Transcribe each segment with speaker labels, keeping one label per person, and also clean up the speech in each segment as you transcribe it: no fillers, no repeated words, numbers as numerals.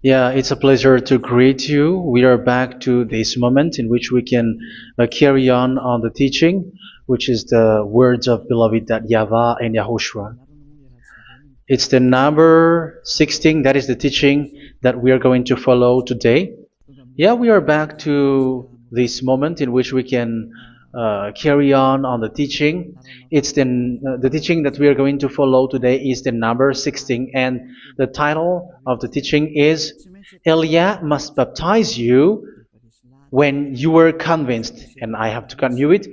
Speaker 1: Yeah, it's a pleasure to greet you. We are back to this moment in which we can carry on the teaching, which is the words of beloved that YAHVAH and YAHOSHUA. It's the number 16, that is the teaching that we are going to follow today. Yeah, we are back to this moment in which we can carry on the teaching. It's the teaching that we are going to follow today is the number 16, and the title of the teaching is Elia must baptize you when you were convinced, and I have to continue it,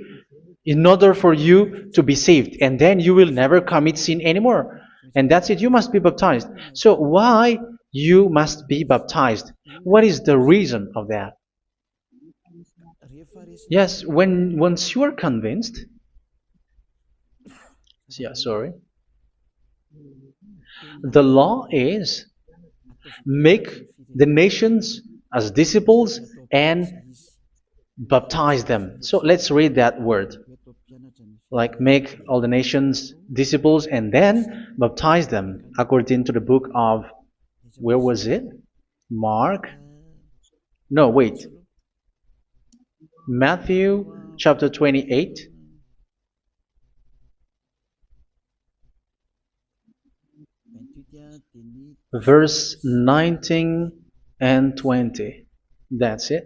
Speaker 1: in order for you to be saved, and then you will never commit sin anymore. And that's it, you must be baptized. So why you must be baptized? What is the reason of that? Yes, when once you are convinced, yeah, sorry, the law is make the nations as disciples and baptize them. So let's read that word. Like make all the nations disciples and then baptize them according to the book of, where was it? Mark? No, wait. Matthew chapter 28. Verse 19 and 20. That's it.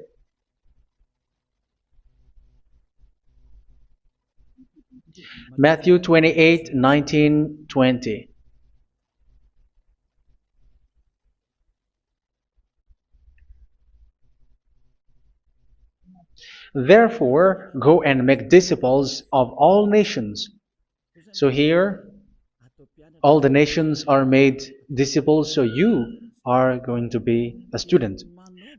Speaker 1: Matthew 28, 19, 20. Therefore, go and make disciples of all nations. So here, all the nations are made disciples, so you are going to be a student.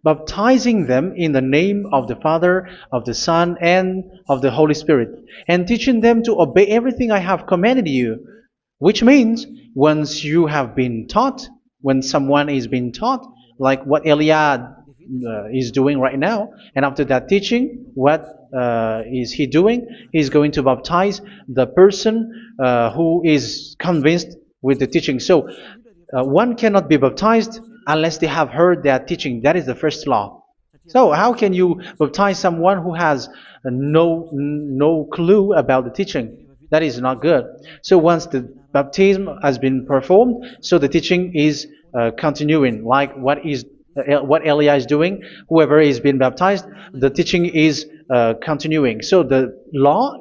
Speaker 1: Baptizing them in the name of the Father, of the Son, and of the Holy Spirit, and teaching them to obey everything I have commanded you. Which means, once you have been taught, when someone is being taught, like what Elia is doing right now, and after that teaching, what is he doing? He's going to baptize the person who is convinced with the teaching. So one cannot be baptized unless they have heard that teaching. That is the first law. So how can you baptize someone who has no clue about the teaching? That is not good. So once the baptism has been performed, so the teaching is continuing, like what Elia is doing. Whoever is being baptized, the teaching is continuing. So the law,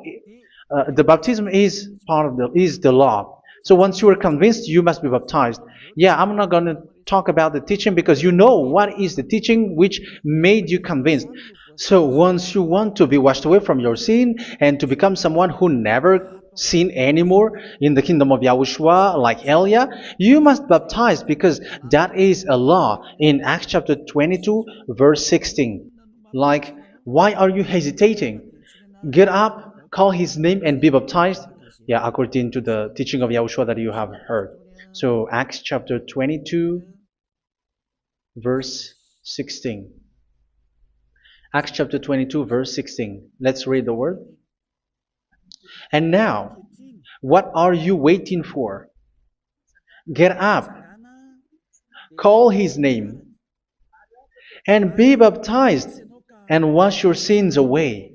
Speaker 1: the baptism is part of the law. So once you are convinced, you must be baptized. Yeah, I'm not going to talk about the teaching because you know what is the teaching which made you convinced. So once you want to be washed away from your sin and to become someone who never sin anymore in the kingdom of Yahushua, like Elia, you must baptize because that is a law in Acts chapter 22, verse 16. Like, why are you hesitating? Get up, call his name, and be baptized. Yeah, according to the teaching of Yahushua that you have heard. So Acts chapter 22, verse 16. Acts chapter 22, verse 16. Let's read the word. And now, what are you waiting for? Get up, call his name, and be baptized, and wash your sins away.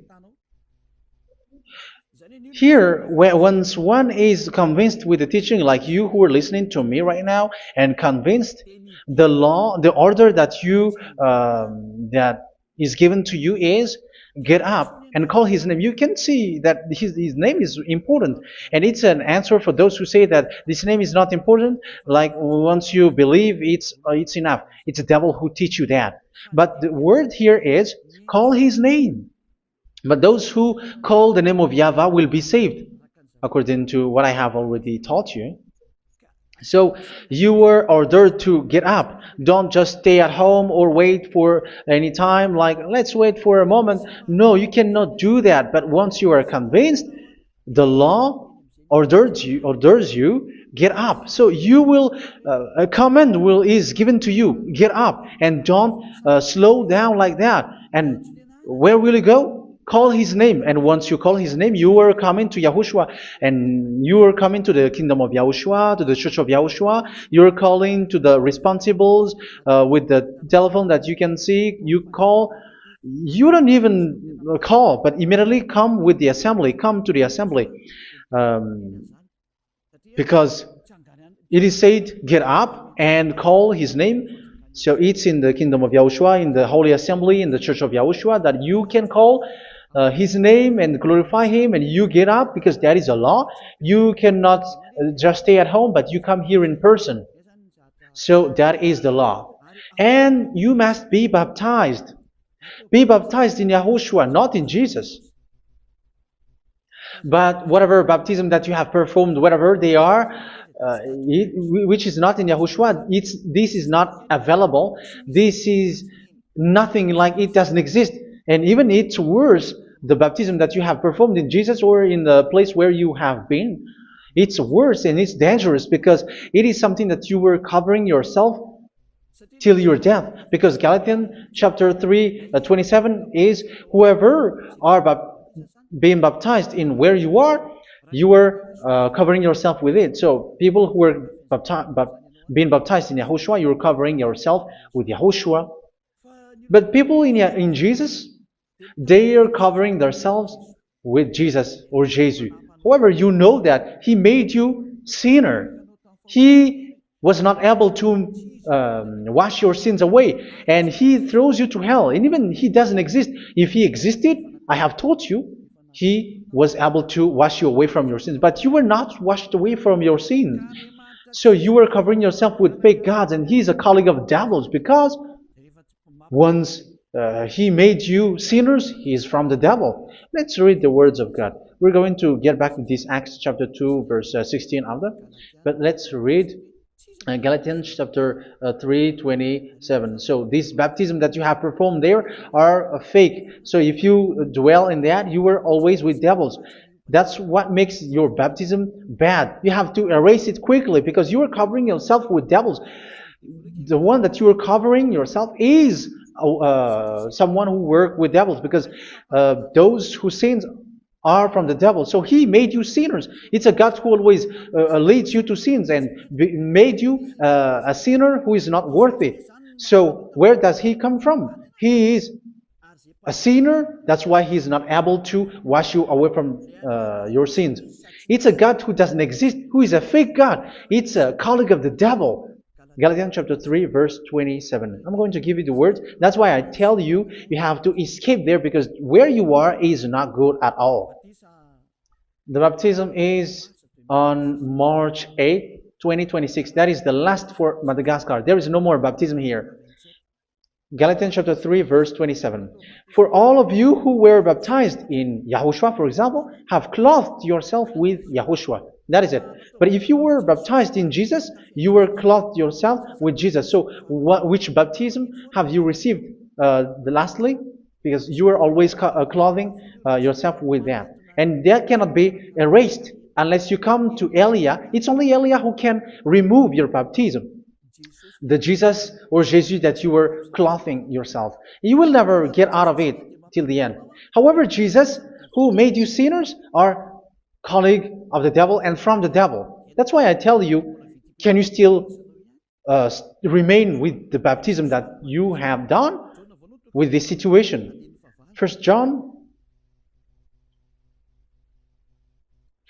Speaker 1: Here, once one is convinced with the teaching, like you who are listening to me right now, and convinced, the law, the order that that is given to you is get up and call his name. You can see that his name is important, and it's an answer for those who say that this name is not important. Like once you believe, it's enough. It's the devil who teach you that. But the word here is call his name. But those who call the name of YAHVAH will be saved, according to what I have already taught you. So you were ordered to get up. Don't just stay at home or wait for any time, like let's wait for a moment. No, you cannot do that. But once you are convinced, the law orders you get up. So you will a command is given to you. Get up and don't slow down like that. And where will you go? call his name, and once you call his name, you are coming to Yahushua, and you are coming to the kingdom of Yahushua, to the church of Yahushua. You are calling to the responsibles with the telephone that you can see. You call. You don't even call, but immediately come with the assembly. Come to the assembly, um, because it is said, "Get up and call his name." So it's in the kingdom of Yahushua, in the holy assembly, in the church of Yahushua, that you can call his name and glorify him, and you get up because that is a law. You cannot just stay at home, but you come here in person. So that is the law. And you must be baptized. Be baptized in Yahushua, not in Jesus. But whatever baptism that you have performed, whatever they are, which is not in Yahushua, this is not available. This is nothing, like it doesn't exist. And even it's worse, the baptism that you have performed in Jesus or in the place where you have been. It's worse and it's dangerous because it is something that you were covering yourself till your death. Because Galatians chapter 3, 27 is, whoever are being baptized in where you are covering yourself with it. So people who were being baptized in Yahushua, you're covering yourself with Yahushua. But people in Jesus, they are covering themselves with Jesus or Jesus. However, you know that he made you sinner. He was not able to wash your sins away, and he throws you to hell. And even he doesn't exist. If he existed, I have told you, he was able to wash you away from your sins. But you were not washed away from your sins. So you were covering yourself with fake gods, and he's a colleague of devils, because once he made you sinners, he is from the devil. Let's read the words of God. We're going to get back to this Acts chapter 2, verse 16 after. But let's read Galatians chapter 3, 27. So this baptism that you have performed there are fake. So if you dwell in that, you were always with devils. That's what makes your baptism bad. You have to erase it quickly because you are covering yourself with devils. The one that you are covering yourself is someone who worked with devils, because those who sins are from the devil. So he made you sinners. It's a God who always leads you to sins and made you a sinner who is not worthy. So where does he come from? He is a sinner. That's why he is not able to wash you away from your sins. It's a God who doesn't exist, who is a fake God. It's a colleague of the devil. Galatians chapter 3, verse 27. I'm going to give you the words. That's why I tell you, you have to escape there, because where you are is not good at all. The baptism is on March 8, 2026. That is the last for Madagascar. There is no more baptism here. Galatians chapter 3, verse 27. For all of you who were baptized in Yahushua, for example, have clothed yourself with Yahushua. That is it. But if you were baptized in Jesus, you were clothed yourself with Jesus. So which baptism have you received lastly? Because you are always clothing yourself with that. And that cannot be erased unless you come to Elia. It's only Elia who can remove your baptism. The Jesus or Jesus that you were clothing yourself. You will never get out of it till the end. However, Jesus, who made you sinners, are colleague of the devil and from the devil. That's why I tell you, can you still remain with the baptism that you have done with this situation? First John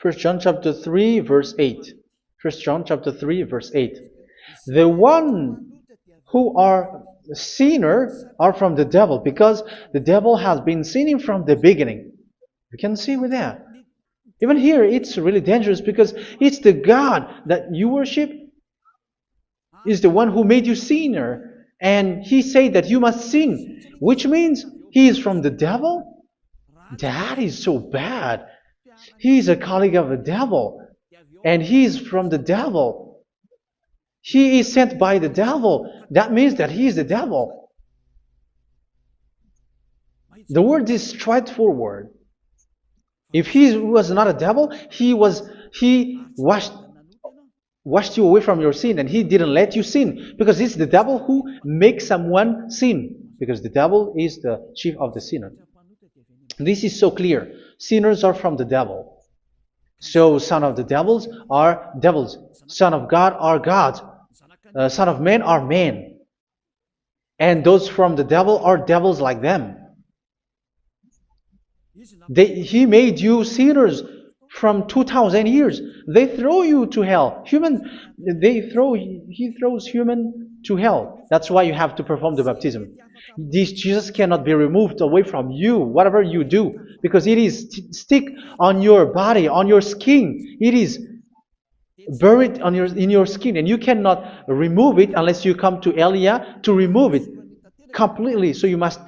Speaker 1: chapter 3, verse 8. First John chapter 3, verse 8. The one who are sinners are from the devil, because the devil has been sinning from the beginning. You can see with that. Even here, it's really dangerous, because it's the God that you worship is the one who made you sinner, and he said that you must sin, which means he is from the devil. That is so bad. He is a colleague of the devil, and he is from the devil. He is sent by the devil. That means that he is the devil. The word is straightforward. If he was not a devil, he washed you away from your sin, and he didn't let you sin, because it's the devil who makes someone sin, because the devil is the chief of the sinner. This is so clear. Sinners are from the devil. So son of the devils are devils. Son of God are God. Son of men are men. And those from the devil are devils like them. He made you sinners from 2000 years. They throw you to hell. He throws human to hell. That's why you have to perform the baptism. This Jesus cannot be removed away from you, whatever you do, because it is stick on your body, on your skin. It is buried in your skin, and you cannot remove it unless you come to Elia to remove it completely. So you must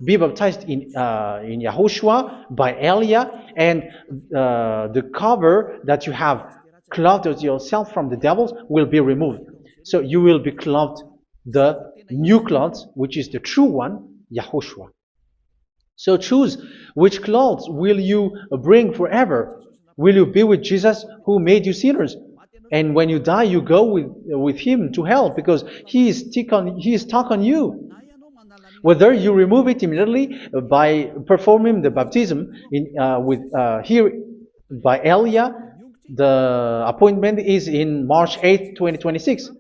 Speaker 1: be baptized in Yahushua by Elia, and the cover that you have clothed yourself from the devils will be removed. So you will be clothed the new clothes, which is the true one, Yahushua. So choose which clothes will you bring forever. Will you be with Jesus who made you sinners? And when you die, you go with him to hell because he is stuck on you. Whether you remove it immediately by performing the baptism here by Elia, the appointment is in March 8th, 2026.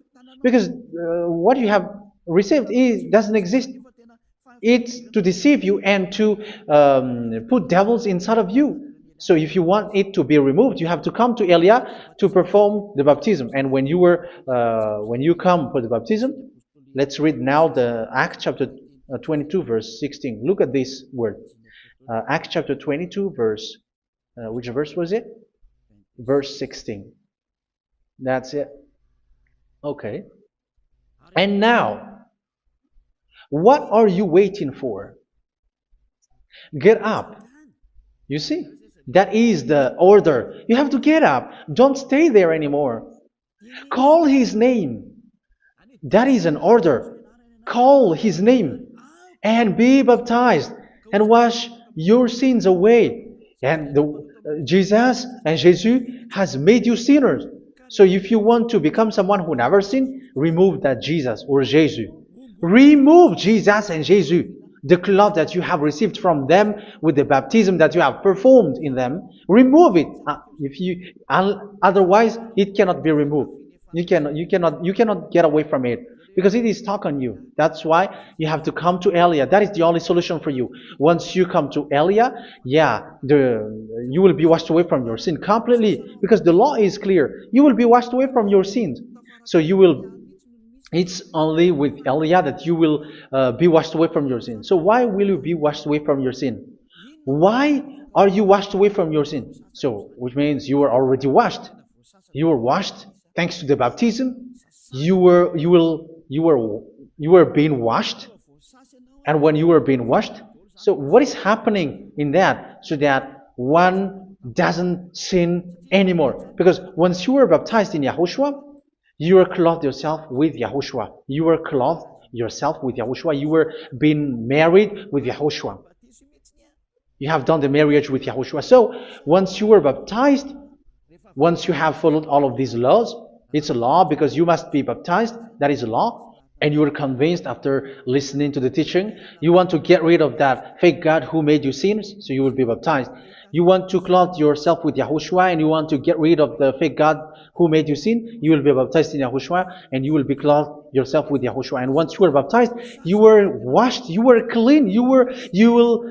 Speaker 1: Because what you have received doesn't exist. It's to deceive you and to put devils inside of you. So if you want it to be removed, you have to come to Elia to perform the baptism. And when you come for the baptism, let's read now the Acts chapter 22 verse 16. Look at this word. Acts chapter 22 verse, which verse was it? Verse 16. That's it. Okay. And now, what are you waiting for? Get up. You see, that is the order. You have to get up. Don't stay there anymore. Call his name. That is an order. Call his name and be baptized and wash your sins away. And Jesus has made you sinners. So if you want to become someone who never sinned, remove that Jesus or Jesus. Remove Jesus and Jesus, the cloth that you have received from them with the baptism that you have performed in them. Remove it. Otherwise, it cannot be removed. You cannot get away from it because it is stuck on you. That's why you have to come to Elia. That is the only solution for you. Once you come to Elia, you will be washed away from your sin completely because the law is clear. You will be washed away from your sins. So it's only with Elia that you will be washed away from your sin. So why will you be washed away from your sin? Why are you washed away from your sin? So, which means you were already washed. You were washed thanks to the baptism. You were being washed, and when you were being washed, so what is happening in that? So that one doesn't sin anymore. Because once you were baptized in Yahushua, you were clothed yourself with Yahushua. You were clothed yourself with Yahushua. You were being married with Yahushua. You have done the marriage with Yahushua. So once you were baptized, once you have followed all of these laws, it's a law because you must be baptized. That is a law. And you are convinced after listening to the teaching, you want to get rid of that fake God who made you sinners, so you will be baptized. You want to clothe yourself with Yahushua and you want to get rid of the fake God who made you sin, you will be baptized in Yahushua and you will be clothed yourself with Yahushua. And once you are baptized, you were washed, you were clean, you will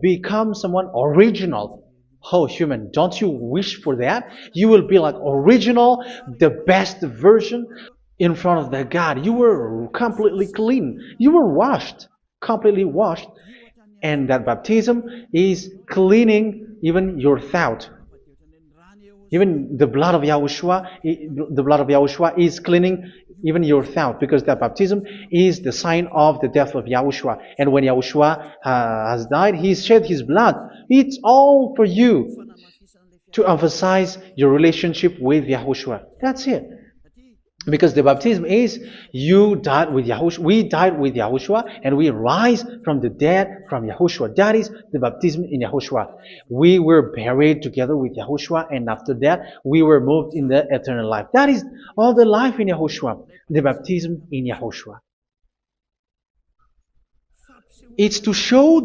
Speaker 1: become someone original. Oh, human, don't you wish for that? You will be like original, the best version in front of the God. You were completely clean. You were washed, completely washed. And that baptism is cleaning even your thought. Even the blood of Yahushua is cleaning even your thought, because that baptism is the sign of the death of Yahushua. And when Yahushua has died, he shed his blood. It's all for you to emphasize your relationship with Yahushua. That's it. Because the baptism is you died with Yahushua. We died with Yahushua and we rise from the dead from Yahushua. That is the baptism in Yahushua. We were buried together with Yahushua, and after that we were moved in the eternal life. That is all the life in Yahushua. The baptism in Yahushua. It's to show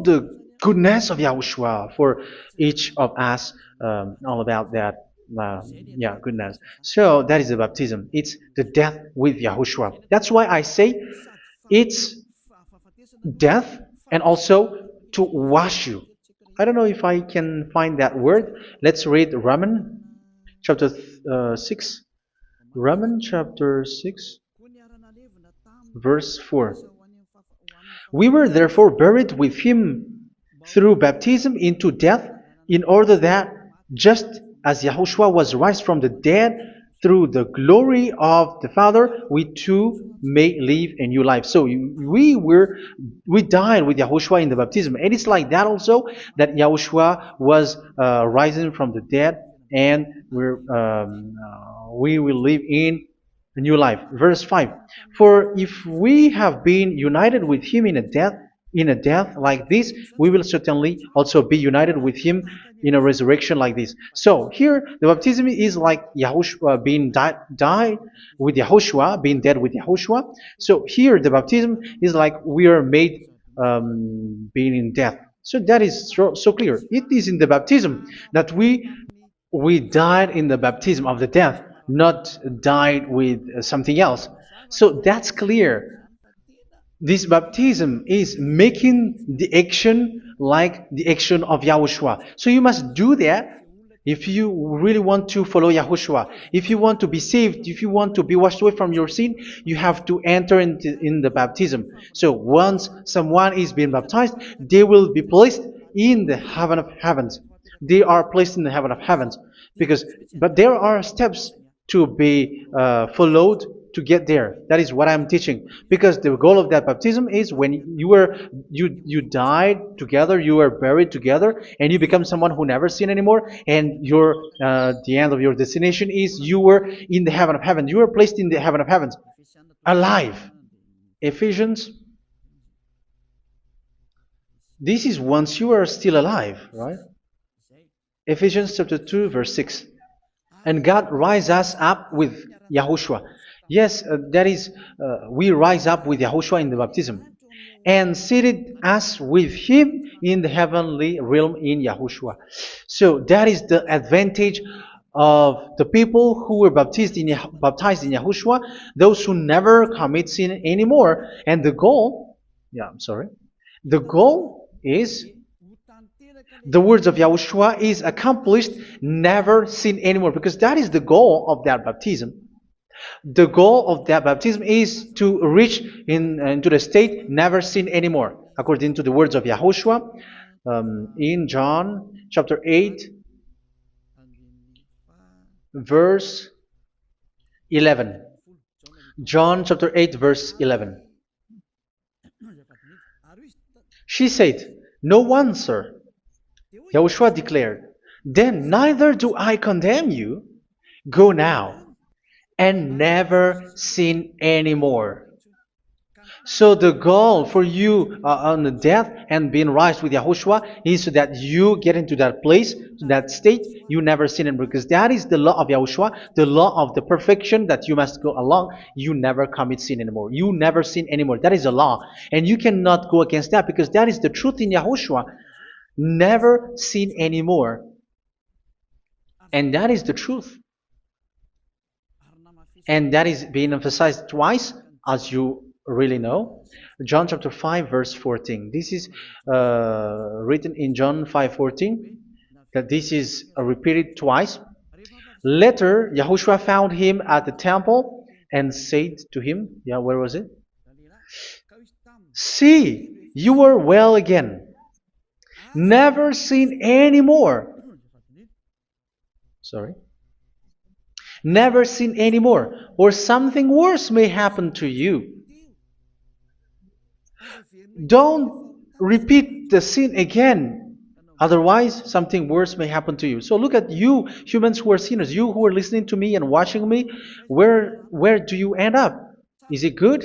Speaker 1: goodness of Yahushua for each of us, all about that. Yeah, goodness. So that is the baptism. It's the death with Yahushua. That's why I say it's death and also to wash you. I don't know if I can find that word. Let's read Romans chapter 6. Romans chapter 6, verse 4. We were therefore buried with him through baptism into death, in order that, just as Yahushua was raised from the dead through the glory of the Father, we too may live a new life. So we died with Yahushua in the baptism, and it's like that also that Yahushua was rising from the dead, and we will live in a new life. Verse 5. For if we have been united with him in a death like this, we will certainly also be united with him in a resurrection like this. So here the baptism is like Yahushua being died with Yahushua, being dead with Yahushua. So here the baptism is like we are made being in death. So that is so clear. It is in the baptism that we died in the baptism of the death, not died with something else. So that's clear. This baptism is making the action like the action of Yahushua. So you must do that if you really want to follow Yahushua. If you want to be saved, if you want to be washed away from your sin, you have to enter in the baptism. So once someone is being baptized, they will be placed in the heaven of heavens. They are placed in the heaven of heavens but there are steps to be followed to get there. That is what I'm teaching. Because the goal of that baptism is when you died together, you were buried together, and you become someone who never sin anymore. And the end of your destination is you were in the heaven of heaven. You were placed in the heaven of heavens, alive. Ephesians. This is once you are still alive, right? Ephesians chapter 2, verse 6. And God rise us up with Yahushua. Yes, that is, we rise up with Yahushua in the baptism. And seated us with him in the heavenly realm in Yahushua. So that is the advantage of the people who were baptized in Yahushua, those who never commit sin anymore. And the goal is the words of Yahushua is accomplished, never sin anymore, because that is the goal of that baptism. The goal of that baptism is to reach into the state never sin anymore, according to the words of Yahushua in John chapter 8, verse 11. John chapter 8, verse 11. She said, "No one, sir." Yahushua declared, "Then neither do I condemn you. Go now and never sin anymore." So the goal for you on the death and being raised with Yahushua is so that you get into that place, to that state, you never sin anymore. Because that is the law of Yahushua, the law of the perfection that you must go along. You never commit sin anymore. You never sin anymore. That is a law. And you cannot go against that because that is the truth in Yahushua. Never sin anymore. And that is the truth. And that is being emphasized twice, as you really know. John chapter 5, verse 14. This is written in John 5:14. That this is repeated twice. Later, Yahushua found him at the temple and said to him, where was it? "See, you are well again. Never sin anymore." Sorry. Never sin anymore, or something worse may happen to you. Don't repeat the sin again. Otherwise, something worse may happen to you. So look at you, humans who are sinners, you who are listening to me and watching me. Where do you end up? Is it good?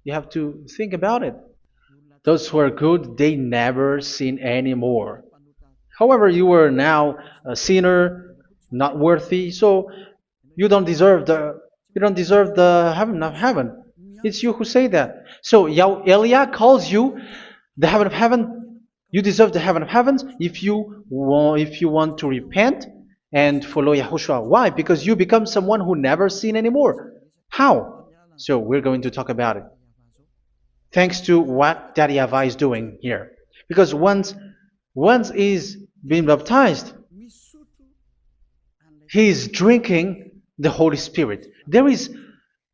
Speaker 1: You have to think about it. Those who are good, they never sin anymore. However, you are now a sinner, not worthy, so you don't deserve the heaven of heaven. It's you who say that. So Eliah calls you the heaven of heaven You deserve the heaven of heavens if you want to repent and follow Yahushua. Why? Because you become someone who never sin anymore. How? So we're going to talk about it. Thanks to what Daddy YAHVAH is doing here. Because once he's been baptized, he is drinking the Holy Spirit. There is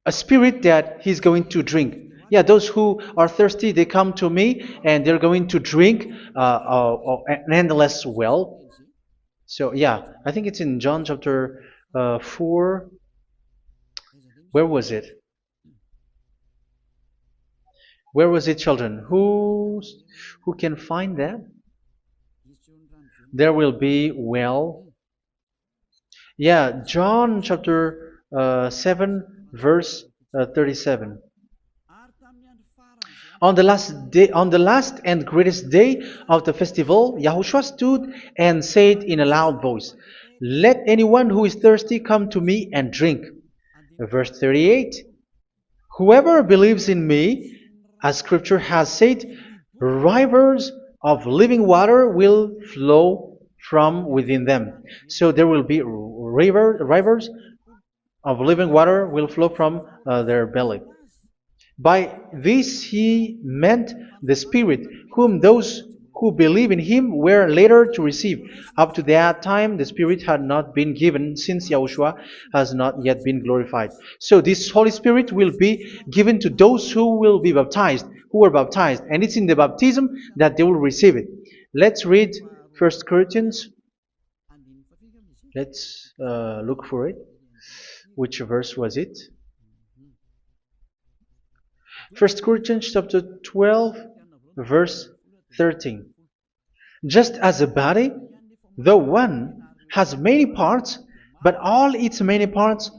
Speaker 1: a spirit that he's going to drink. Yeah, those who are thirsty, they come to me and they're going to drink an endless well. So, yeah, I think it's in John chapter 4. Where was it? Where was it, children? Who can find that? There will be well. Yeah, John chapter 7, verse 37. On the last and greatest day of the festival, Yahushua stood and said in a loud voice, "Let anyone who is thirsty come to me and drink." Verse 38, "Whoever believes in me, as scripture has said, rivers of living water will flow from within them." So there will be rivers of living water will flow from their belly. By this he meant the Spirit, whom those who believe in him were later to receive. Up to that time, the Spirit had not been given, since Yahushua has not yet been glorified. So this Holy Spirit will be given to those who will be baptized, who are baptized, and it's in the baptism that they will receive it. Let's read 1 Corinthians. Let's look for it. Which verse was it? 1 Corinthians chapter 12, verse 13. Just as a body, though one, has many parts, but all its many parts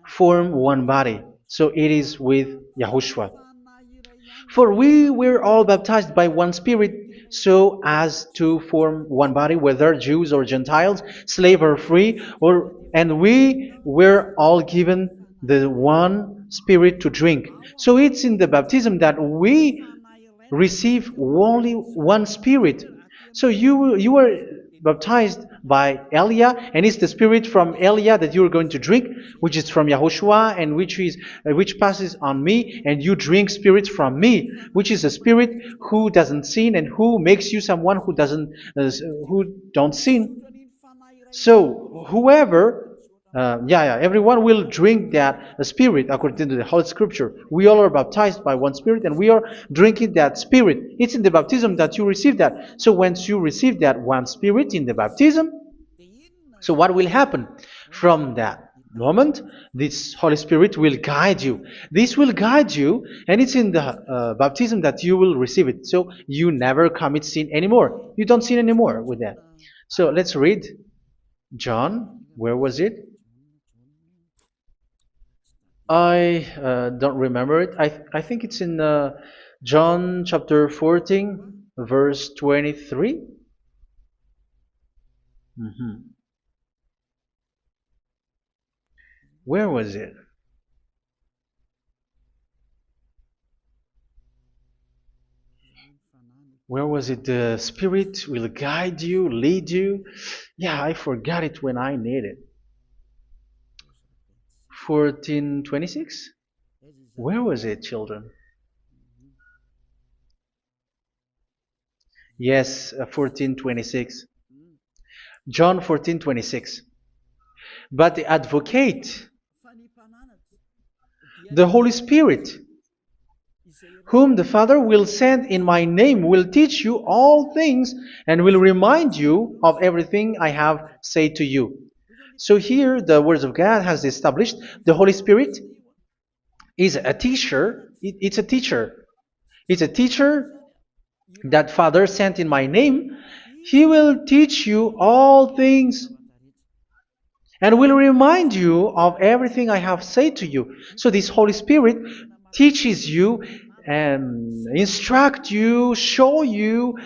Speaker 1: form one body. So it is with Yahushua. For we were all baptized by one Spirit, so as to form one body, whether Jews or Gentiles, slave or free, and we were all given the one Spirit to drink. So it's in the baptism that we receive only one Spirit. So you were baptized by Elia, and it's the Spirit from Elia that you are going to drink, which is from Yahushua, and which passes on me, and you drink Spirit from me, which is a Spirit who doesn't sin and who makes you someone who don't sin. So whoever everyone will drink that Spirit according to the Holy Scripture. We all are baptized by one Spirit, and we are drinking that Spirit. It's in the baptism that you receive that. So once you receive that one Spirit in the baptism, so what will happen? From that moment, this Holy Spirit will guide you. This will guide you, and it's in the baptism that you will receive it. So you never commit sin anymore. You don't sin anymore with that. So let's read John. Where was it? I don't remember it. I think it's in John chapter 14, verse 23. Mhm. Where was it? Where was it? The Spirit will guide you, lead you. Yeah, I forgot it when I need it. 14:26? Where was it, children? Yes, 14:26. John 14:26. But the advocate, the Holy Spirit, whom the Father will send in my name, will teach you all things and will remind you of everything I have said to you. So here the words of God has established the Holy Spirit is a teacher. It's a teacher. It's a teacher that Father sent in my name. He will teach you all things and will remind you of everything I have said to you. So this Holy Spirit teaches you and instruct you, show you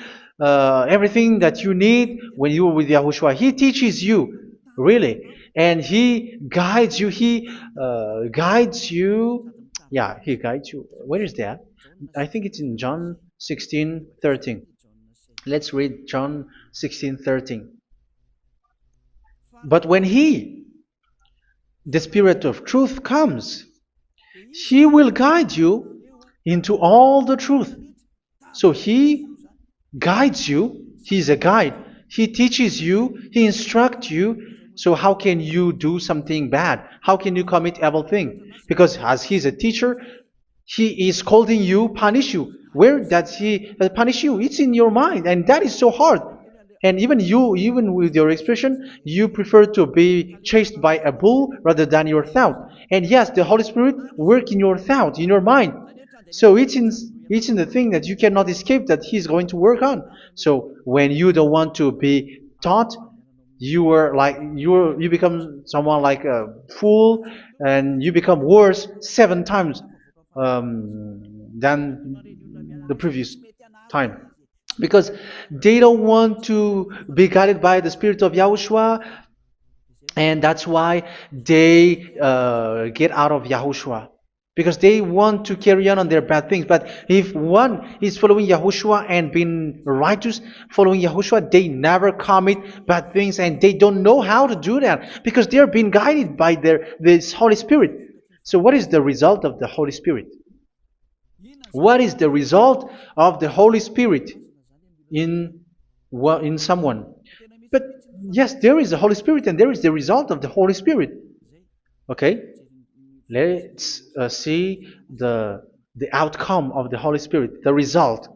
Speaker 1: everything that you need when you are with Yahushua. He teaches you, really, and He guides you. He guides you. Yeah, He guides you. Where is that? I think it's in John 16:13. Let's read John 16:13. But when He, the Spirit of truth, comes, He will guide you into all the truth. So He guides you. He's a guide. He teaches you. He instructs you. So how can you do something bad? How can you commit evil thing? Because as He's a teacher, He is scolding you, punish you. Where does He punish you? It's in your mind, and that is so hard. And even you, even with your expression, you prefer to be chased by a bull rather than your thought. And yes, the Holy Spirit work in your thought, in your mind. So it's in the thing that you cannot escape that He's going to work on. So when you don't want to be taught, you become someone like a fool, and you become worse 7 times than the previous time, because they don't want to be guided by the Spirit of Yahushua, and that's why they get out of Yahushua, because they want to carry on their bad things. But if one is following Yahushua and being righteous, following Yahushua, they never commit bad things, and they don't know how to do that because they are being guided by this Holy Spirit. So what is the result of the Holy Spirit? What is the result of the Holy Spirit in in someone? But yes, there is the Holy Spirit, and there is the result of the Holy Spirit. Okay, let's see the outcome of the Holy Spirit, the result.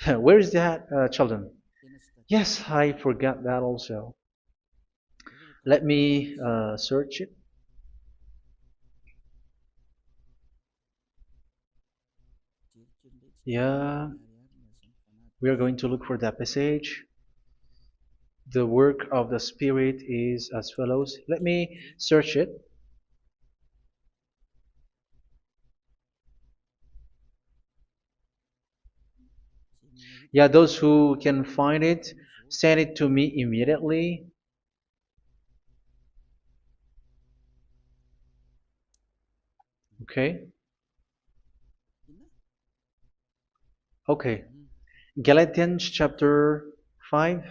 Speaker 1: Where is that, children? Yes, I forgot that also. Let me search it. Yeah, we are going to look for that passage. The work of the Spirit is as follows. Let me search it. Yeah, those who can find it, send it to me immediately. Okay. Okay. Galatians chapter 5.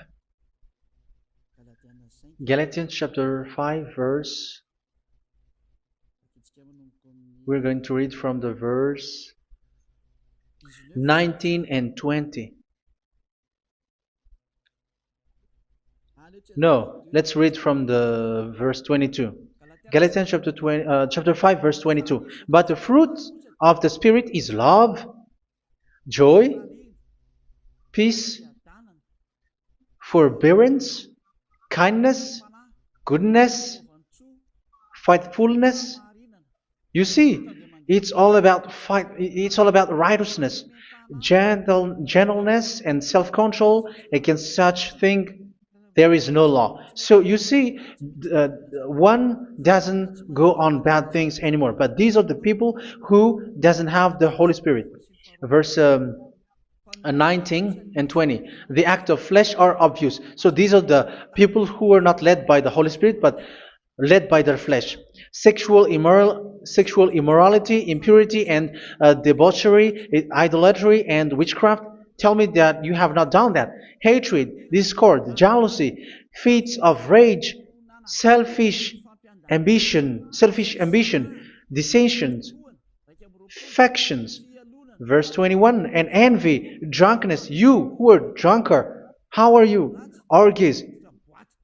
Speaker 1: Galatians chapter 5 verse. We're going to read from the verse 19 and 20. No, let's read from the verse 22. Galatians chapter 5 verse 22. But the fruit of the Spirit is love, joy, peace, forbearance, kindness, goodness, faithfulness. You see, it's all about righteousness, gentleness, and self-control. Against such thing there is no law. So you see, uh, one doesn't go on bad things anymore. But these are the people who doesn't have the Holy Spirit. Verse 19 and 20. The act of flesh are obvious. So these are the people who are not led by the Holy Spirit, but led by their flesh. Sexual immorality, impurity, and debauchery, idolatry, and witchcraft. Tell me that you have not done that. Hatred, discord, jealousy, fits of rage, selfish ambition, dissensions, factions. Verse 21, and envy, drunkenness. You who are drunkard, how are you? Orgies.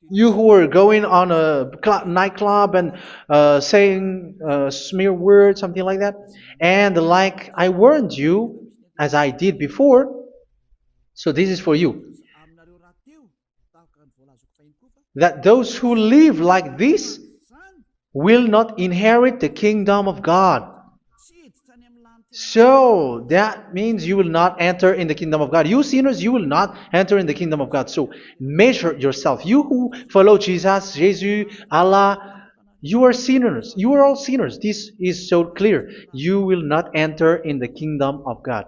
Speaker 1: You who are going on a nightclub and saying smear words, something like that. And like I warned you, as I did before, so this is for you, that those who live like this will not inherit the kingdom of God. So that means you will not enter in the kingdom of God. You sinners, you will not enter in the kingdom of God. So measure yourself. You who follow Jesus, Allah, you are sinners. You are all sinners. This is so clear. You will not enter in the kingdom of God.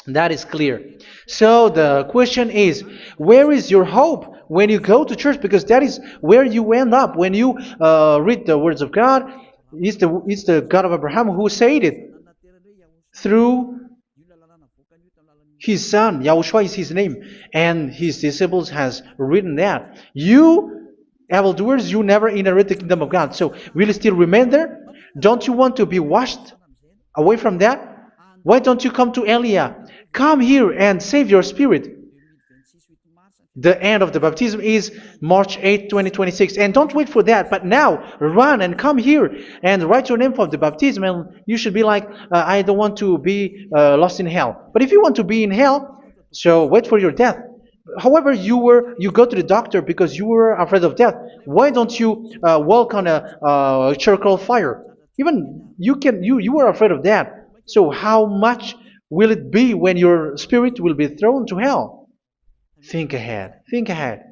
Speaker 1: That is clear. So the question is, where is your hope when you go to church? Because that is where you end up when you read the words of God. It's the God of Abraham who said it through His son, Yahushua is his name, and his disciples has written that. You evildoers, you never inherit the kingdom of God. So will you still remain there? Don't you want to be washed away from that? Why don't you come to Elia? Come here and save your spirit. The end of the baptism is March 8, 2026. And don't wait for that, but now run and come here and write your name for the baptism. And you should be like, I don't want to be lost in hell. But if you want to be in hell, so wait for your death. However, you go to the doctor because you were afraid of death. Why don't you walk on a charcoal fire? Even you were afraid of that. So how much will it be when your spirit will be thrown to hell? Think ahead. Think ahead.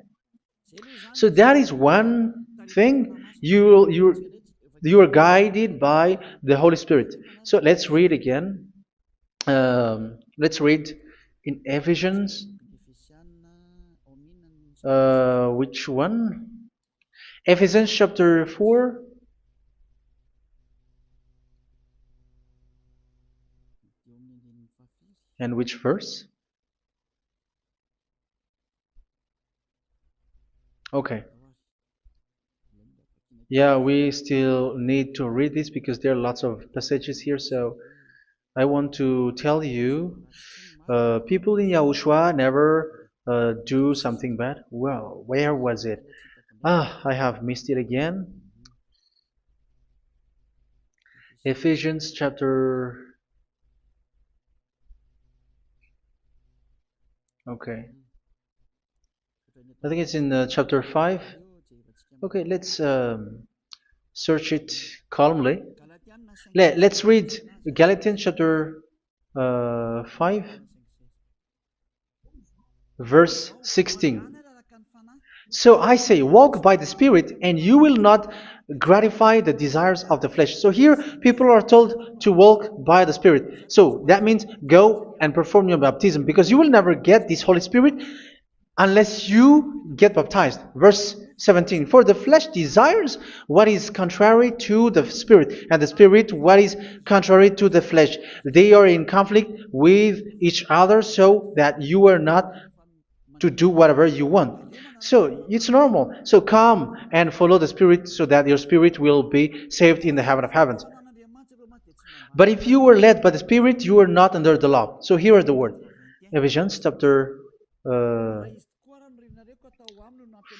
Speaker 1: So that is one thing. You are guided by the Holy Spirit. So let's read again. Let's read in Ephesians. Which one? Ephesians chapter 4. And which verse? Okay. Yeah, we still need to read this because there are lots of passages here. So I want to tell you, people in Yahushua never do something bad. Well, where was it? I have missed it again. Ephesians chapter. Okay. I think it's in chapter 5. Okay, let's search it calmly. Let's read Galatians chapter 5, verse 16. So I say, walk by the Spirit, and you will not gratify the desires of the flesh. So here, people are told to walk by the Spirit. So that means go and perform your baptism, because you will never get this Holy Spirit unless you get baptized. Verse 17. For the flesh desires what is contrary to the Spirit, and the Spirit what is contrary to the flesh. They are in conflict with each other, so that you are not to do whatever you want. So it's normal. So come and follow the Spirit so that your spirit will be saved in the heaven of heavens. But if you were led by the Spirit, you are not under the law. So here is the word. Ephesians chapter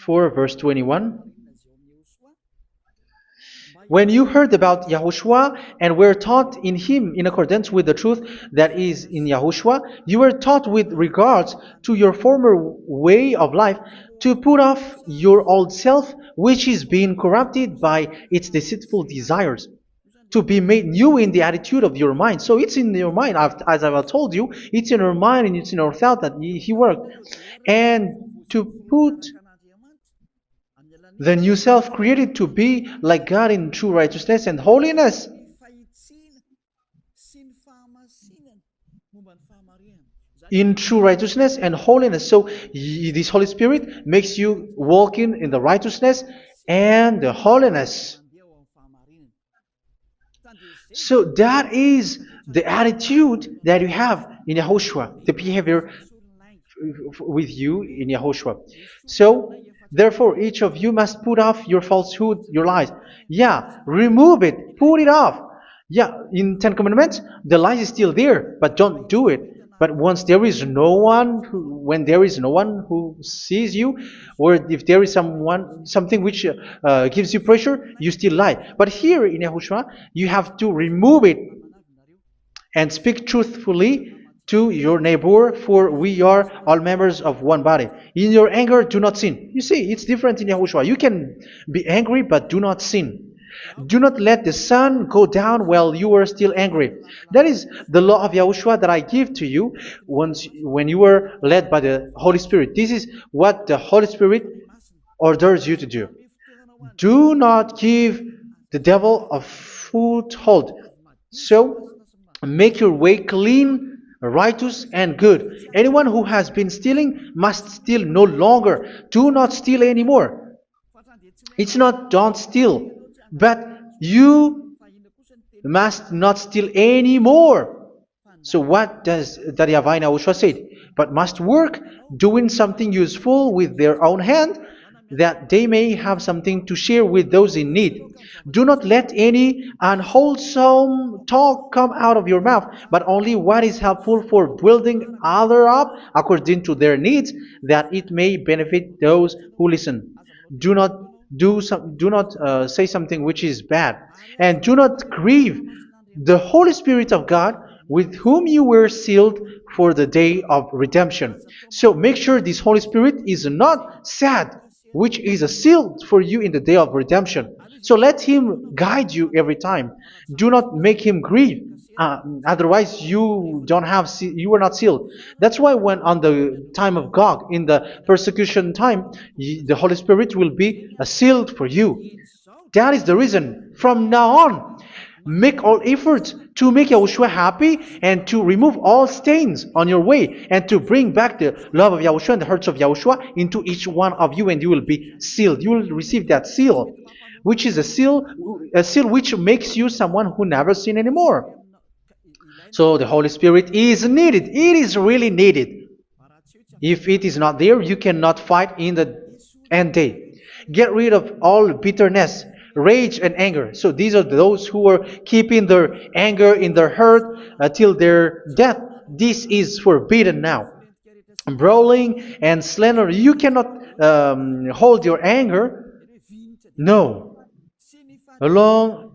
Speaker 1: 4 verse 21. When you heard about Yahushua and were taught in him in accordance with the truth that is in Yahushua, you were taught with regards to your former way of life to put off your old self, which is being corrupted by its deceitful desires, to be made new in the attitude of your mind. So it's in your mind, as I've told you, it's in your mind and it's in your thought that he worked. And to put the new self created to be like God in true righteousness and holiness. In true righteousness and holiness. So this Holy Spirit makes you walking in the righteousness and the holiness. So that is the attitude that you have in Yahushua, the behavior with you in Yahushua. So therefore, each of you must put off your falsehood, your lies. Yeah, remove it, put it off. Yeah, in Ten Commandments, the lies is still there, but don't do it. But once there is no one, when there is no one who sees you, or if there is something which gives you pressure, you still lie. But here in Yahushua, you have to remove it and speak truthfully to your neighbor, for we are all members of one body. In your anger, do not sin. You see, it's different in Yahushua. You can be angry, but do not sin. Do not let the sun go down while you are still angry. That is the law of Yahushua that I give to you when you were led by the Holy Spirit. This is what the Holy Spirit orders you to do. Do not give the devil a foothold. So, make your way clean, righteous, and good. Anyone who has been stealing must steal no longer. Do not steal anymore. It's not don't steal, but you must not steal anymore. So what does the YAHVAH YAHOSHUA said? But must work doing something useful with their own hand, that they may have something to share with those in need. Do not let any unwholesome talk come out of your mouth, but only what is helpful for building other up according to their needs, that it may benefit those who listen. Do not do not say something which is bad, and do not grieve the Holy Spirit of God, with whom you were sealed for the day of redemption. So make sure this Holy Spirit is not sad, which is a seal for you in the day of redemption. So let Him guide you every time. Do not make Him grieve. Otherwise, you were not sealed. That's why when on the time of God, in the persecution time, the Holy Spirit will be sealed for you. That is the reason. From now on, make all efforts to make Yahushua happy and to remove all stains on your way and to bring back the love of Yahushua and the hearts of Yahushua into each one of you, and you will be sealed. You will receive that seal, which is a seal which makes you someone who never sin anymore. So the Holy Spirit is needed. It is really needed. If it is not there, you cannot fight in the end day. Get rid of all bitterness, rage, and anger. So these are those who are keeping their anger in their heart till their death. This is forbidden now. Brawling and slander. You cannot hold your anger. No. Along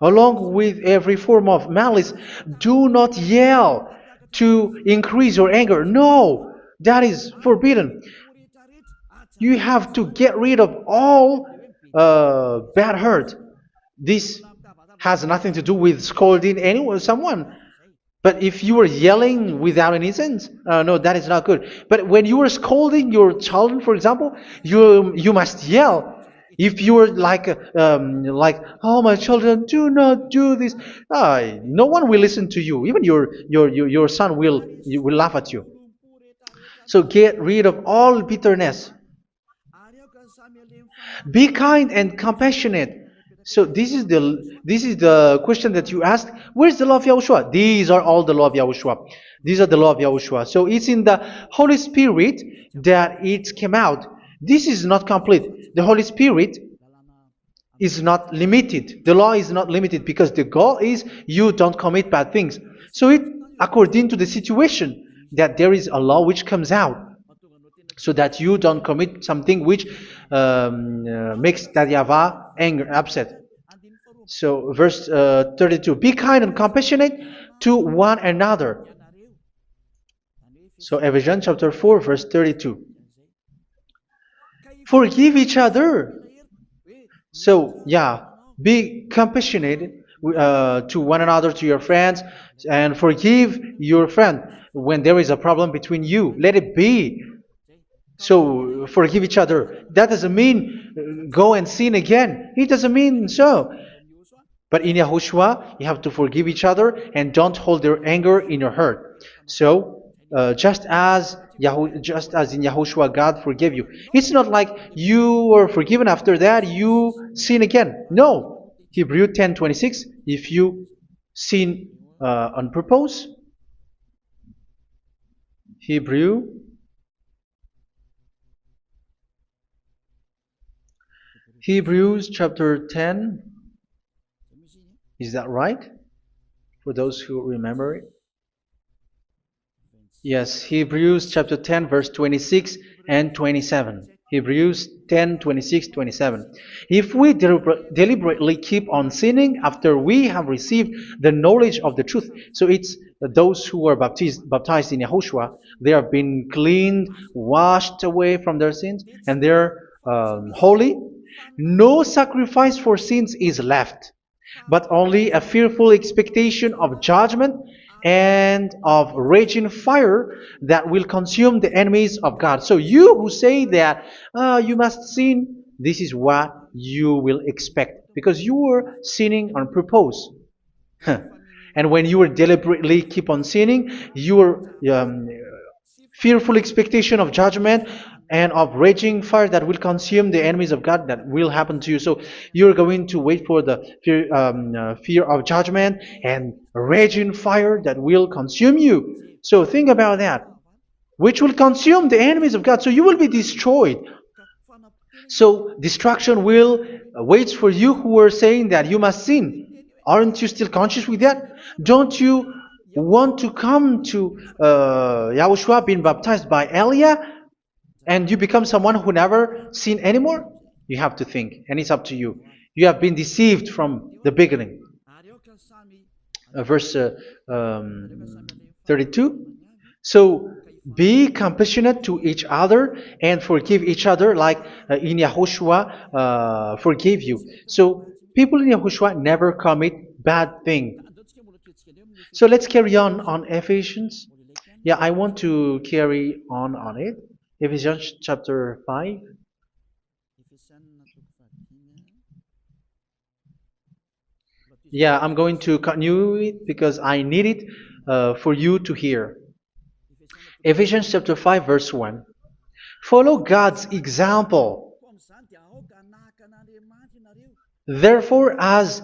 Speaker 1: Along with every form of malice, do not yell to increase your anger. No, that is forbidden. You have to get rid of all bad hurt. This has nothing to do with scolding anyone, someone. But if you are yelling without any sense, no, that is not good. But when you are scolding your children, for example, you must yell. If you are like, oh my children, do not do this, no one will listen to you. Even your son will laugh at you. So get rid of all bitterness. Be kind and compassionate. So this is the question that you asked. Where's the law of Yahushua? These are all the law of Yahushua. These are the law of Yahushua. So it's in the Holy Spirit that it came out. This is not complete. The Holy Spirit is not limited. The law is not limited because the goal is you don't commit bad things. So it according to the situation that there is a law which comes out, so that you don't commit something which makes that YAHVAH anger, upset. So verse 32, be kind and compassionate to one another. So Ephesians chapter 4 verse 32. Forgive each other. So yeah, be compassionate to one another, to your friends, and forgive your friend when there is a problem between you. Let it be. So forgive each other. That doesn't mean go and sin again. It doesn't mean so. But in Yahushua, you have to forgive each other and don't hold their anger in your heart. So just as in Yahushua, God forgave you. It's not like you were forgiven after that you sin again. No. Hebrew 10:26. If you sin on purpose, Hebrews chapter 10. Is that right? For those who remember it? Yes, Hebrews chapter 10 verse 26 and 27. Hebrews 10, 26, 27. If we deliberately keep on sinning after we have received the knowledge of the truth, so it's those who are baptized in Yahushua, they have been cleaned, washed away from their sins, and they're holy. No sacrifice for sins is left, but only a fearful expectation of judgment and of raging fire that will consume the enemies of God. So you who say that you must sin, this is what you will expect, because you were sinning on purpose. And when you were deliberately keep on sinning, your fearful expectation of judgment and of raging fire that will consume the enemies of God that will happen to you. So you're going to wait for the fear of judgment and raging fire that will consume you. So think about that, which will consume the enemies of God. So you will be destroyed. So destruction will wait for you who are saying that you must sin. Aren't you still conscious with that? Don't you want to come to Yahushua being baptized by Elia and you become someone who never sinned anymore? You have to think, and it's up to you. You have been deceived from the beginning. Verse 32. So be compassionate to each other and forgive each other like in Yahushua forgave you. So people in Yahushua never commit bad thing. So let's carry on Ephesians. Yeah, I want to carry on it. Ephesians chapter 5. Yeah, I'm going to continue it because I need it for you to hear. Ephesians chapter 5 verse 1. Follow God's example. Therefore, as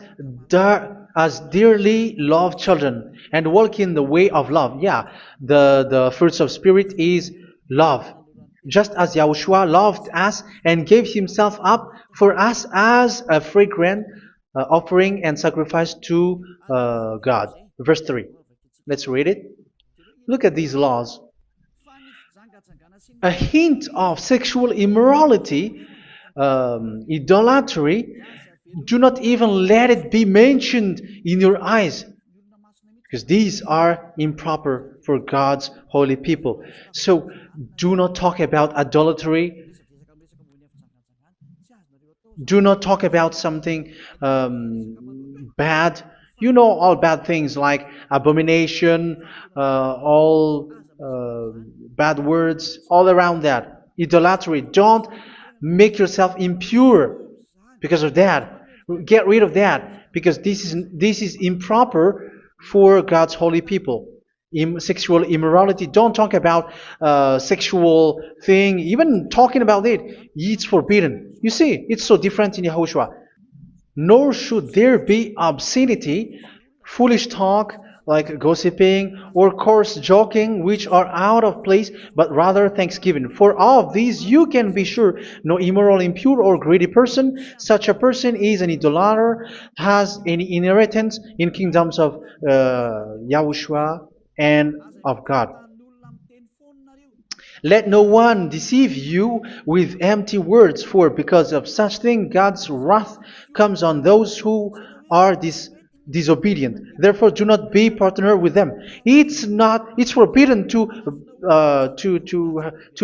Speaker 1: dearly loved children, and walk in the way of love. Yeah, the fruits of spirit is love. Just as Yahushua loved us and gave himself up for us as a fragrant offering and sacrifice to God. Verse 3. Let's read it. Look at these laws. A hint of sexual immorality, idolatry, do not even let it be mentioned in your eyes, because these are improper for God's holy people. So do not talk about idolatry. Do not talk about something bad. You know all bad things like abomination, all bad words, all around that. Idolatry. Don't make yourself impure because of that. Get rid of that because this is improper for God's holy people. Sexual immorality. Don't talk about sexual thing. Even talking about it, it's forbidden. You see, it's so different in Yahushua. Nor should there be obscenity, foolish talk like gossiping or coarse joking, which are out of place, but rather thanksgiving. For of these you can be sure: no immoral, impure, or greedy person, such a person is an idolater, has any inheritance in kingdoms of Yahushua and of God. Let no one deceive you with empty words, for because of such thing God's wrath comes on those who are disobedient. Therefore, do not be partner with them. It's forbidden to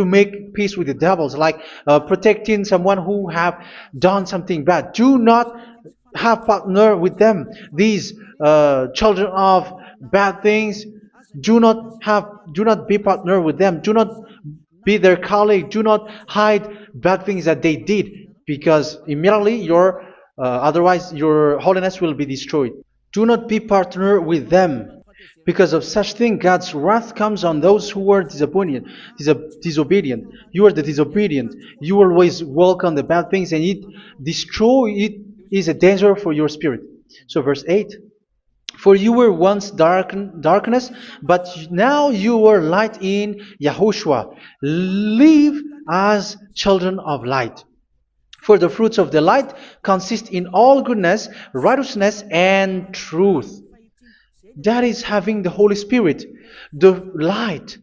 Speaker 1: make peace with the devils, like protecting someone who have done something bad. Do not have partner with them. These children of bad things, do not be partner with them. Do not be their colleague. Do not hide bad things that they did, because immediately otherwise your holiness will be destroyed. Do not be partner with them. Because of such thing, God's wrath comes on those who are disobedient. You are the disobedient. You always walk on the bad things, and it is a danger for your spirit. So verse 8. For you were once darkness, but now you are light in Yahushua. Live as children of light. For the fruits of the light consist in all goodness, righteousness, and truth. That is having the Holy Spirit, the light.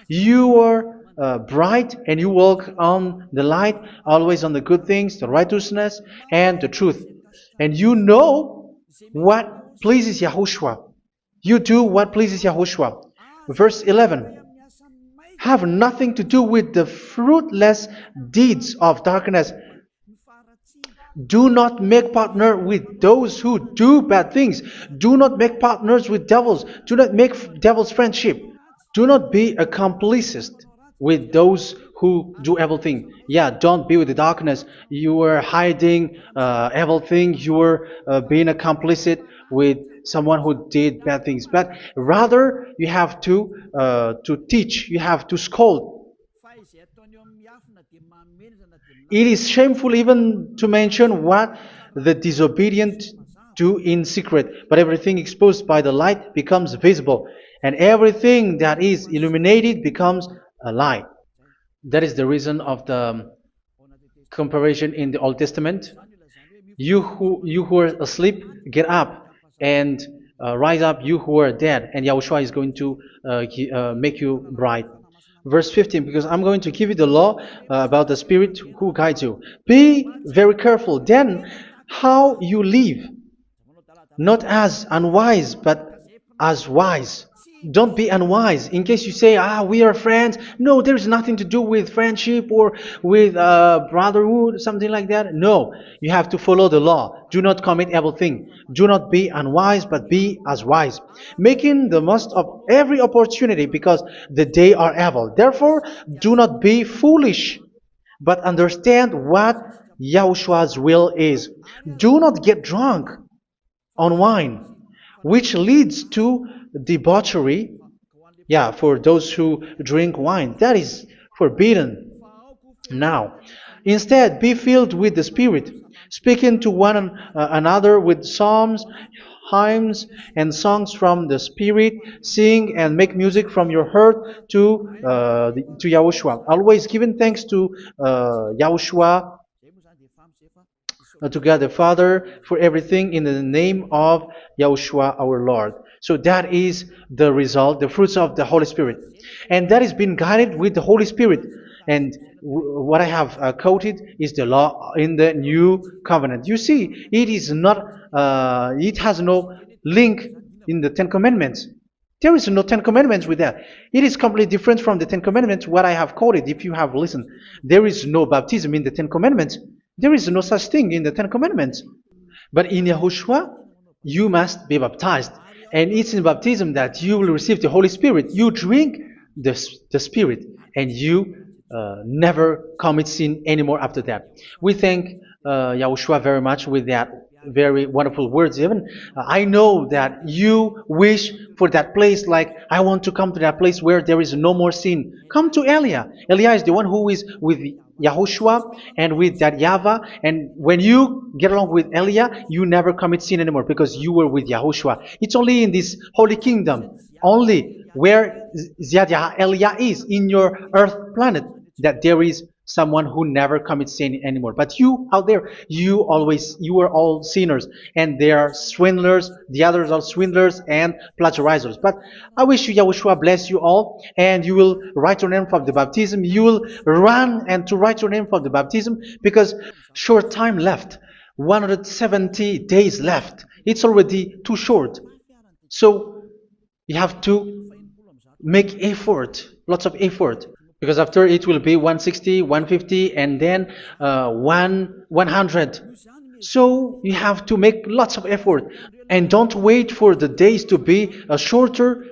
Speaker 1: You are bright and you walk on the light, always on the good things, the righteousness, and the truth. And you know what pleases Yahushua. You do what pleases Yahushua. Verse 11. Have nothing to do with the fruitless deeds of darkness. Do not make partner with those who do bad things. Do not make partners with devils. Do not make devils friendship. Do not be a complicit with those who do evil thing. Yeah, don't be with the darkness. You are hiding evil thing. You are being a complicit with someone who did bad things. But rather, you have to teach. You have to scold. It is shameful even to mention what the disobedient do in secret, but everything exposed by the light becomes visible, and everything that is illuminated becomes a light. That is the reason of the comparison in the Old Testament. You who are asleep, get up and rise up, you who are dead, and Yahushua is going to make you bright. Verse 15, because I'm going to give you the law about the Spirit who guides you. Be very careful then how you live, not as unwise, but as wise. Don't be unwise. In case you say, we are friends. No, there's nothing to do with friendship or with brotherhood, something like that. No, you have to follow the law. Do not commit evil thing. Do not be unwise, but be as wise, making the most of every opportunity, because the day are evil. Therefore, do not be foolish, but understand what Yahushua's will is. Do not get drunk on wine, which leads to debauchery. Yeah, for those who drink wine, that is forbidden now. Instead, be filled with the Spirit, speaking to one another with psalms, hymns, and songs from the Spirit. Sing and make music from your heart to Yahushua. Always giving thanks to Yahushua, to God the Father, for everything in the name of Yahushua our Lord. So that is the result, the fruits of the Holy Spirit. And that is being guided with the Holy Spirit. And what I have quoted is the law in the new covenant. You see, it is not, it has no link in the Ten Commandments. There is no Ten Commandments with that. It is completely different from the Ten Commandments, what I have quoted, if you have listened. There is no baptism in the Ten Commandments. There is no such thing in the Ten Commandments. But in Yahushua, you must be baptized. And it's in baptism that you will receive the Holy Spirit. You drink the Spirit, and you never commit sin anymore after that. We thank Yahushua very much with that very wonderful words. Even I know that you wish for that place, like, I want to come to that place where there is no more sin. Come to Elia. Elia is the one who is with Yahushua and with that YAHVAH. And when you get along with Elia, you never commit sin anymore, because you were with Yahushua. It's only in this holy kingdom, only where Ziad Elia is, in your earth planet, that there is someone who never commits sin anymore. But you out there, you are all sinners, and they are swindlers. The others are swindlers and plagiarizers. But I wish you, Yahushua, bless you all, and you will write your name for the baptism. You will run and to write your name for the baptism, because short time left, 170 days left. It's already too short. So you have to make effort, lots of effort, because after it will be 160, 150, and then 100. So you have to make lots of effort, and don't wait for the days to be shorter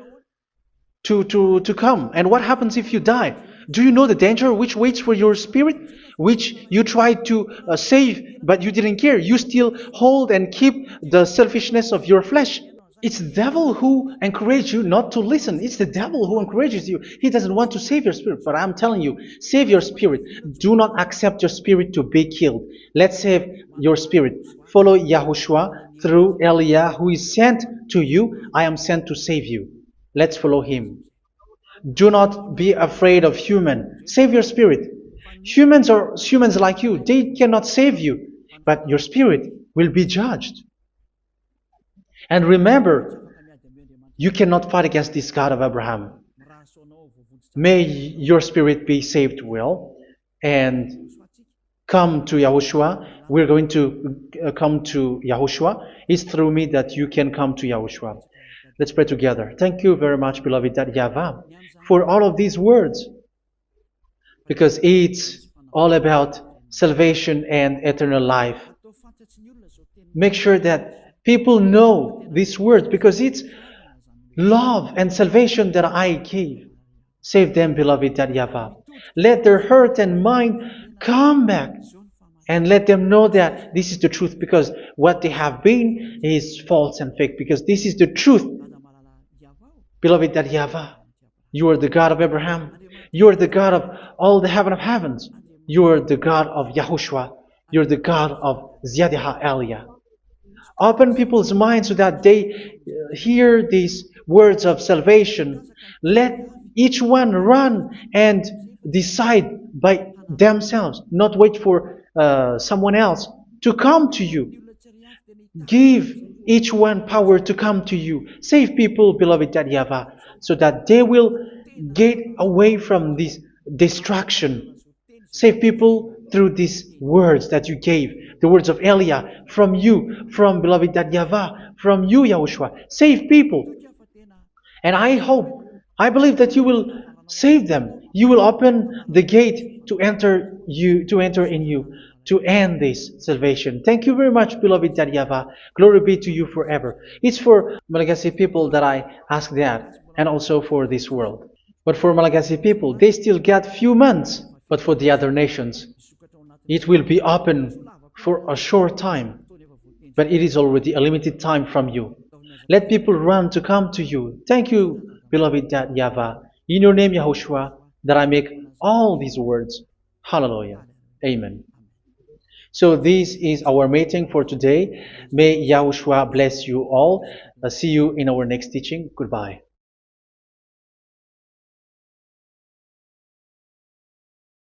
Speaker 1: to come. And what happens if you die? Do you know the danger which waits for your spirit, which you tried to save, but you didn't care? You still hold and keep the selfishness of your flesh. It's the devil who encourages you not to listen. It's the devil who encourages you. He doesn't want to save your spirit. But I'm telling you, save your spirit. Do not accept your spirit to be killed. Let's save your spirit. Follow Yahushua through Elia, who is sent to you. I am sent to save you. Let's follow him. Do not be afraid of human. Save your spirit. Humans are humans like you. They cannot save you. But your spirit will be judged. And remember, you cannot fight against this God of Abraham. May your spirit be saved well, and come to Yahushua. We're going to come to Yahushua. It's through me that you can come to Yahushua. Let's pray together. Thank you very much, beloved YAHVAH, for all of these words, because it's all about salvation and eternal life. Make sure that people know these words, because it's love and salvation that I gave. Save them, beloved YAHVAH. Let their heart and mind come back, and let them know that this is the truth, because what they have been is false and fake, because this is the truth. Beloved YAHVAH, you are the God of Abraham. You are the God of all the heaven of heavens. You're the God of Yahushua. You're the God of Ziyadha Aliyah. Open people's minds so that they hear these words of salvation. Let each one run and decide by themselves, not wait for someone else to come to you. Give each one power to come to you. Save people, beloved YAHVAH, so that they will get away from this distraction. Save people through these words that you gave, the words of Elia, from you, from beloved YAHVAH, from you, Yahushua. Save people. And I hope, I believe that you will save them. You will open the gate to enter in you, to end this salvation. Thank you very much, beloved YAHVAH. Glory be to you forever. It's for Malagasy people that I ask that, and also for this world. But for Malagasy people, they still get few months. But for the other nations, it will be open for a short time. But it is already a limited time from you. Let people run to come to you. Thank you, beloved YAHVAH. In your name, Yahushua, that I make all these words. Hallelujah. Amen. So this is our meeting for today. May Yahushua bless you all. See you in our next teaching. Goodbye.